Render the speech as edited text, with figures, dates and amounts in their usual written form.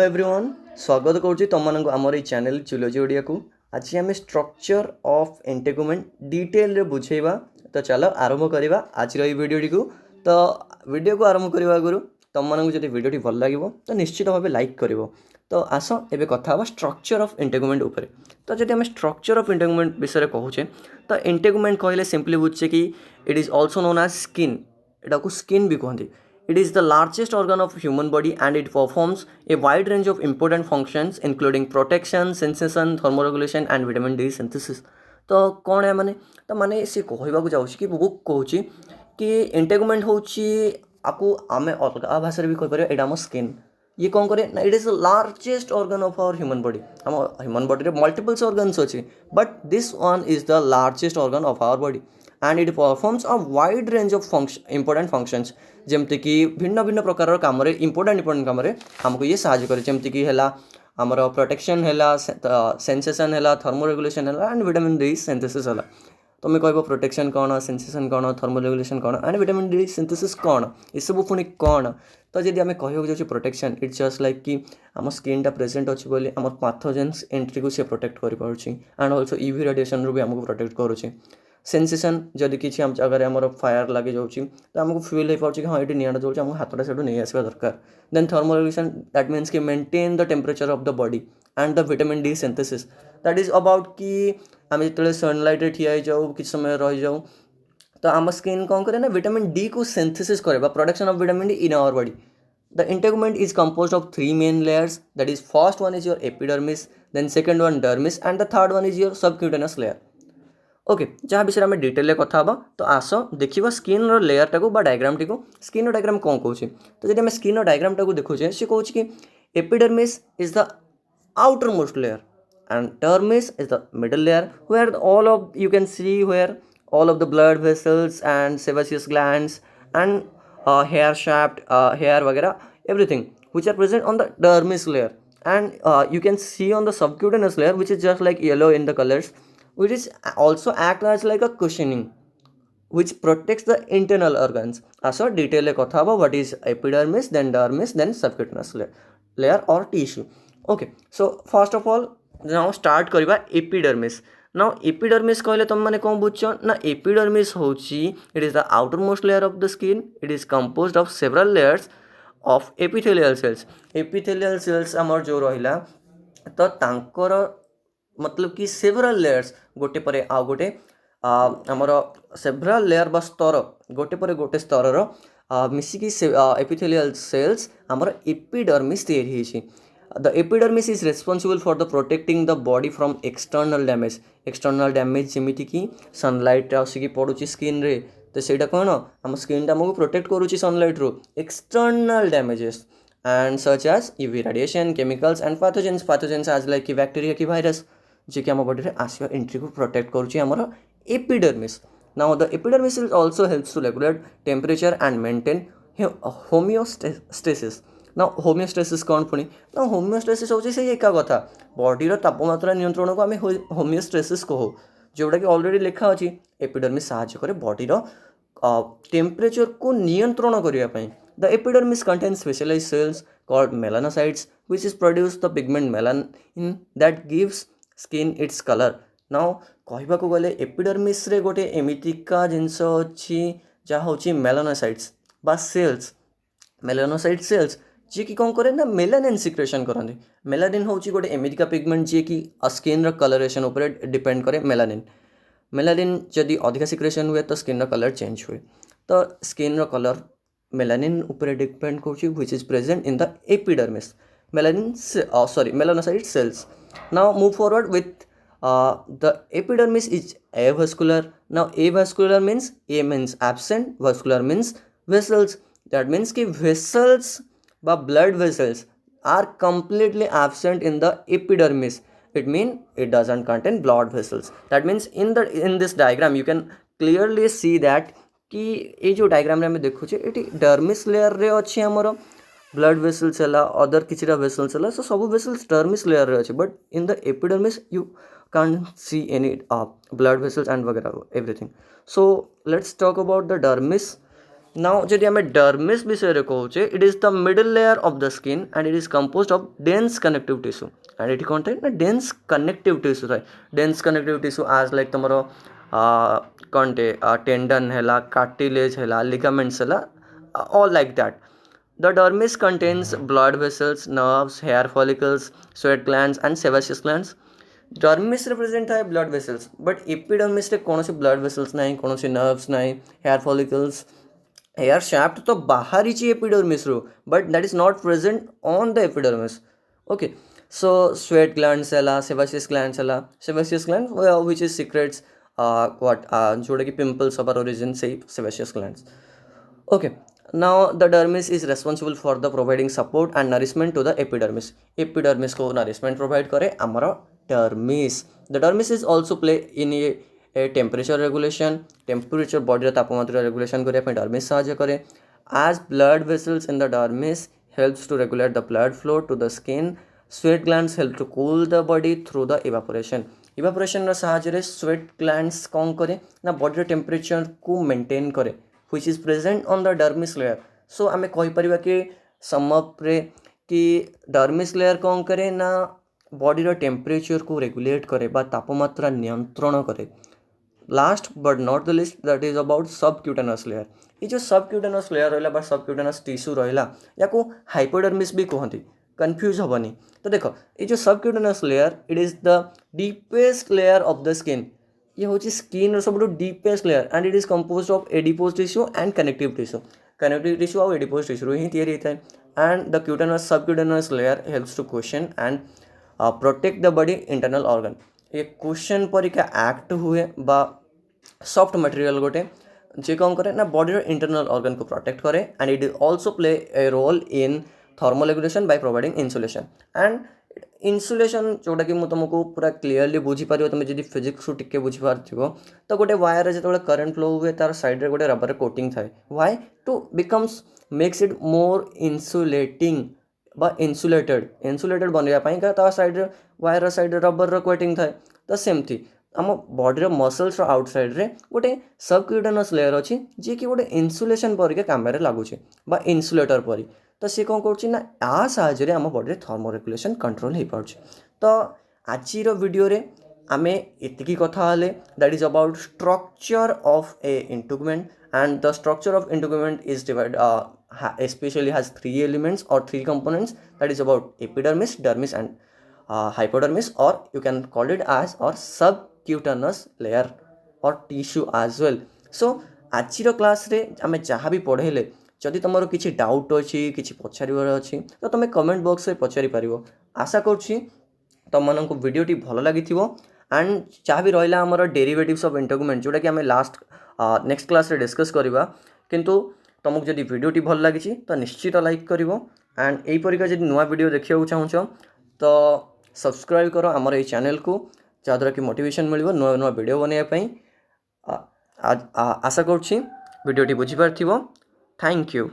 Everyone स्वागत करुच्ची तुम मानक आमर ये चैनल जुलोजी ओडिया को आज आम स्ट्रक्चर ऑफ इंटेगुमेंट डिटेल रे बुझेबा। तो चलो आरंभ करवा आज भिडियोटी को। तो वीडियो को आरंभ करने आगु तुम मानक जब भिडियोटी भल लगे तो निश्चित भाव लाइक कर। तो आस एबे कथा हवा स्ट्रक्चर ऑफ इंटेगुमेंट उपरे। तो जब आम स्ट्रक्चर ऑफ इंटेगुमेंट विषय कहूचे तो इंटेगुमेंट कहले सिंपली बुझे कि it is also known as skin. एटा को स्किन भी कहते। It is the largest organ of human body and it performs a wide range of important functions including protection, sensation, thermoregulation and vitamin D synthesis। तो कौन है माने तो माने से कहवाक जाऊँ कि बुक कहूँ कि इंटेगुमेंट होची आपको आम अलग भाषा भी कहीपर यहाँ आम स्किन ये कौन करे ना it is the largest organ of our human body. आम ह्यूमन बॉडी रे मल्टीपल्स ऑर्गन्स अच्छे but this one is the largest organ of our body and it performs a wide range of important functions जमती कि भिन्न भिन्न प्रकार काम important काम आमको ये साहाଯ୍य करे जमती कि है आमर प्रोटेक्शन है सेंसेशन है थर्मोरेगुलेशन है एंड विटामिन डी सिंथेसिस है। तुम कह प्रोटेक्शन कौन सेंसेशन कौन थर्मोरेगुलेशन कौन एंड विटामिन डी सिंथेसिस कौन ये सब पुणी कौन। तो जब आम कहूँ जाऊँ प्रोटेक्शन इट्स जस्ट लाइक कि आम स्किन टा प्रेजेंट अच्छी बोली आम पाथोजेन्स एंट्री को सी प्रोटेक्ट कर एंड ऑल्सो यूवी रेडिएशन रू भी आमको प्रोटेक्ट करुँचे। सेंसेशन जदि किसी आम जगह आमर फायर लगे जाऊँ तो आमको फिल हो पाँच कि हाँ ये निआँ जाऊँ आम हाथटा से नहीं आसवा दरकार। देन थर्मोरेगुलेशन दैट मीन्स कि maintain the temperature of the body and the vitamin D synthesis that is about कि आम जो सनलाइट ठिया जाऊ कि समय रही जाऊँ तो आम स्किन कौन करे ना विटामिन डी को सिंथेसिस करे production of vitamin D in our body. The integument is composed of three main layers, that is first one is your epidermis, then second one dermis and the third one is your subcutaneous layer। Okay जहाँ विषय में detail कथा हाँ तो आस देखा skin layer टाक diagram T skin diagram कौन कौन। तो जब आम स्किन डायग्राम टाक देखुचे सी कौन कि epidermis is the outer most layer and dermis is the middle layer where all of you can see where all of the blood vessels and sebaceous glands and hair shaft hair वगैरह everything which are present on the dermis layer and you can see on the subcutaneous layer which is just like yellow in the colors which is also act as like a cushioning which protects the internal organs। So detail kotha about what is epidermis then dermis then subcutaneous layer or tissue। Okay so first of all now start करिबा epidermis। Now epidermis कहले तुम मैंने कौन बुझ ना epidermis होची it is the outer most layer of the skin it is composed of several layers of epithelial cells. Epithelial cells आमर जो रहिला तो तांकर मतलब कि सेवरल लेयर्स गोटे परे आ गोटे आमर सेवरल लेयर बा स्तर गोटे परे गोटे स्तर मिसिकी एपिथेलियल सेल्स आमर एपिडर्मिस तैयारी होइछि। The epidermis is responsible for the protecting the body from external damage। external damage ଯେମିତି କି सनलाइट आसिकी पड़ुची स्किन रे तो ସେଇଟା कौन आम स्किन टा हमको प्रोटेक्ट करुची सनलाइट रू external damages and such as UV radiation chemicals and pathogens आज लाइक कि बैक्टेरिया कि भाइरस जे कि आम बॉडी रे आसिया एंट्री को प्रोटेक्ट करुची हमर epidermis. Now the epidermis also helps to regulate temperature and maintain homeostasis. ना होमियोस्टेसिस कौन पुणी ना होमियोस्टेसिस हूँ से एका कथा बॉडीर तापमात्रा नियंत्रण को आम होमियोस्टेसिस कहू जोटा कि ऑलरेडी लिखा अच्छी एपिडर्मिस साहाय्य करे बॉडीर टेम्परेचर को नियंत्रण करने। The epidermis contains specialised cells called melanocytes which is produce the pigment melanin that gives skin its colour. Now कहवाक गले एपिडर्मिस रे गोटे एमितिका जिनस अच्छी जहाँ हूँ मेलानोसाइट्स बा सेल्स मेलानोसाइट सेल्स जी की कौन करे ना मेलानिन सिक्रेशन करते। मेलानिन हूँ गोटे एमितिका पिगमेंट जी की स्किन कलरेशन उपर डिपेंड करे मेलानिन। मेलानिन जदि अधिका सिक्रेशन हुए तो स्किन कलर चेंज हुए तो स्किन कलर मेलानिन उपर डिपेंड कर which is present in the epidermis melanin sorry melanocyte cells. Now move forward with the epidermis is avascular। now avascular means a means absent vascular means vessels that means कि vessels बा blood vessels are completely absent in the epidermis it mean it doesn't contain blood vessels। that means in this diagram you can clearly see that कि ये जो diagram रे हमें देखुचे eighty dermis layer रे अछि हमरो ब्लड वेसल्स है other किछिटा vessels है सो सब वेसल्स डर्मिस लेयर रे अछि but in the epidermis you can't see any blood vessels and वगैरह everything। so let's talk about the dermis। Now जदि आम डर्मिस विषय कहे it is the middle layer of the skin and it is composed of dense connective tissue and ये कौन थाए dense connective tissue थाए dense connective tissue आज like तुम कौन टे टेंडन है कार्टिलेज है लिगामेंट्स है all like that. The dermis contains blood vessels, nerves, hair follicles, sweat glands and sebaceous glands. Dermis represent है blood vessels, but epidermis रे कौन सी blood vessels नहीं, कौन सी nerves नहीं, hair follicles, hair shaft तो बाहर ही चाहिए epidermis row, but that is not present on the epidermis. Okay, so sweat glands है sebaceous glands है sebaceous glands which is secretes जोड़ा कि pimples of origin से sebaceous glands. Okay. Now the dermis is responsible for the providing support and nourishment to the epidermis. Epidermis को nourishment provide करे हमारा dermis. The dermis is also play in a temperature regulation. Temperature body रा तापमात्रा regulation करे अपने dermis साहाଯ୍य करे. As blood vessels in the dermis helps to regulate the blood flow to the skin. Sweat glands help to cool the body through the evaporation. Evaporation रा साहाଯ୍य रे sweat glands कौन करे ना body temperature को maintain करे which is present on the dermis layer. So आमे कहि परिबा कि समअप रे कि dermis layer कौन करे ना बॉडी रो टेम्परेचर को रेगुलेट करे बा तापमात्रा नियंत्रण करे. Last but not the list that is about subcutaneous layer. ये जो सबक्यूटेनस लेयर रहा बा सबक्यूटेनस टिश्यू रहा या हाइपोडर्मिस भी कहती कन्फ्यूज हेनी. तो देख ये जो subcutaneous layer it is the deepest layer of the skin. ये हूँ स्किन सब deepest layer and it is compose of adipose tissue and connective tissue और एडिपोज टिश्यू ही तैयारी होता है. And the cutaneous subcutaneous layer helps to cushion and protect the body internal organ. ये cushion परिका एक्ट हुए बा सॉफ्ट मटेरियल गोटे जे कौन करे ना बॉडी इंटरनल ऑर्गन को प्रोटेक्ट करे and it also play a role in thermal regulation by providing insulation. And insulation जोटा कि तुमको पूरा क्लीयरली बुझीपार तुम जब फिजिक्स टिके बुझीपार तो गोटे वायर जो करंट फ्लो हुए तार साइड रे गोटे रबर कोटिंग थाए. Why to becomes makes it more insulating बा इन्सुलेटेड बनवाई side wire side rubber coating थाए. तो सेमती आम बॉडी मसल्स आउटसाइड रे गोटे सबक्यूटेनस लेयर अच्छी जी कि गोटे इन्सुलेशन परिके काम लगुचे बा इन्सुलेटर परी. तो सी कौन कर साहाଯ୍य आम बॉडी थर्मो रेगुलेशन कंट्रोल हो पार्छ. तो आज वीडियो रे आमे एतिकी कथा हाले that is about structure of a integument and the structure of integument is divide especially has 3 elements or 3 components that is about epidermis, dermis and hypodermis, or you can call it as or subcutaneous layer or tissue as well. So आज class रे आमे जहाँ भी पढ़ेले जदि तुम किसी doubt अच्छी किसी पचार अच्छी तो तुम कमेंट बॉक्स में पचारि पार. आशा करुँची तुमको वीडियोटी भल लगी एंड जहाँ भी रहा आमर डेरिवेटिव्स ऑफ इंटुगमेंट जोटा कि आम लास्ट नेक्स्ट क्लास रे डिस्कस करवा. किंतु तुमको जदि वीडियोटी भल लगी तो निश्चित लाइक कर एंड यहीपरिका जब नुआ वीडियो देखा चाहूँ तो सब्सक्राइब करो आमर ये चैनल को जहाँद्वारा कि मोटिवेशन मिल नुआ नुआ वीडियो बनवाई. आशा करुँची वीडियोटी बुझीपार. Thank you.